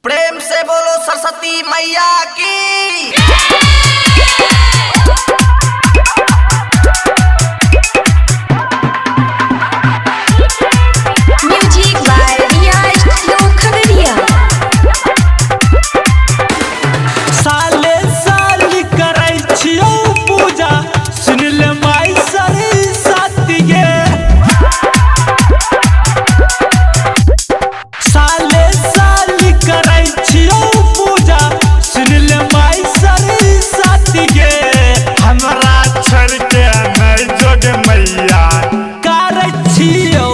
प्रेम से बोलो सरस्वती मैया की। म्यूजिक बाय रियाज खगड़िया। साले साल करै छियौ पूजा सुन ले माई सरस्वती गे। साले साल करै छियौ पूजा सुन ले माई सरस्वती गे। हमरा छोड़ के नहीं जोग मैया करै छियौ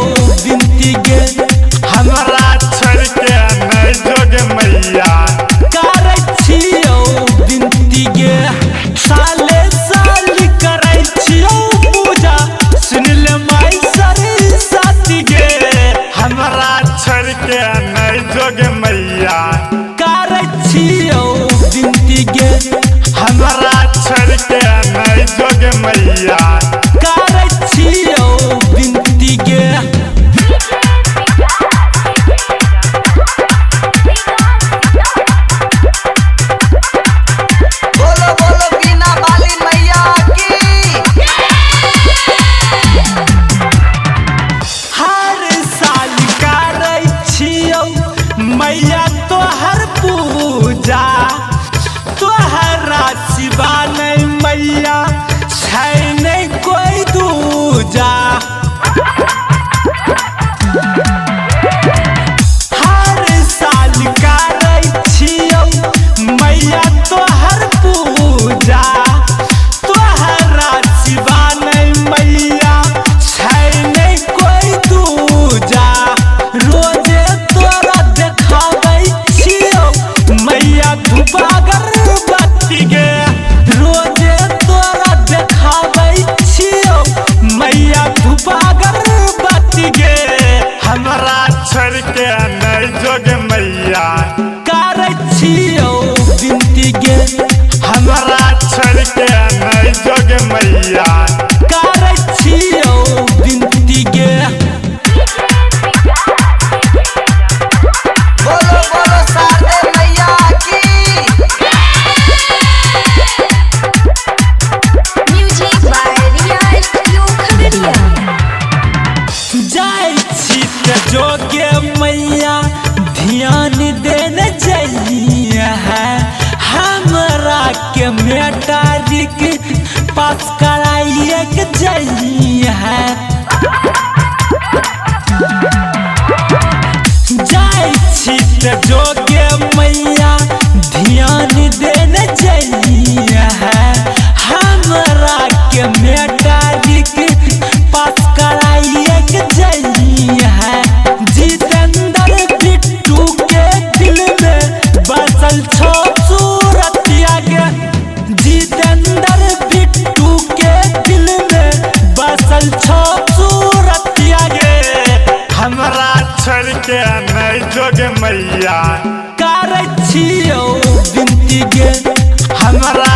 बिनती गे। हमरा छोड़ के नहीं जोग मैया करै छियौ बिनती गे। साले साल करै छियौ पूजा सुन ले माई सरस्वती गे। हमरा छोड़ के नहीं जोग मैया करै छियौ बिनती गे। हमरा छोड़ के नहीं जोग मैया करै छियौ बिनती गे। बोलो बोलो बीना वाली मैया की। हर साल करै छियौ मैया तोहर पूजा। तोहरा सिवा नहीं मैया छै नहीं कोई दूजा। हर साल करै छियौ मैया तोहर पूजा। तोहरा सिवा नहीं मैया छै नहीं कोई दूजा। रोजे तोरा देखाबै छियौ मैया धूपा अगरबत्ती गे। रोजे तोरा देखाबै छियौ मैया धूपा अगरबत्ती गे। हमरा छोड़ के नहीं जोग मैया करै छियौ बिनती गे। हमरा छोड़ के नहीं जोग मैया करै छियौ बिनती गे। बोलो बोलो शारदे मैया की। म्यूजिक बाय रियाज खगड़िया। जाय छी के जोगे मैया ध्यान देने चाहिए है। हमरा के मैट्रिक पास कराइए के चाहिए है। जाय छी के जोगे मैया ध्यान देने चाहिए है। हमरा के मैट्रिक पास कराइए के चाहिए है। जितेंद्र बिट्टू के दिल में बसल छो सूरतिया गे। जितेंद्र बिट्टू के दिल में बसल छो सूरतिया गे। हमरा छोड़ के नहीं जोग मैया करै छियौ बिनती गे। हमरा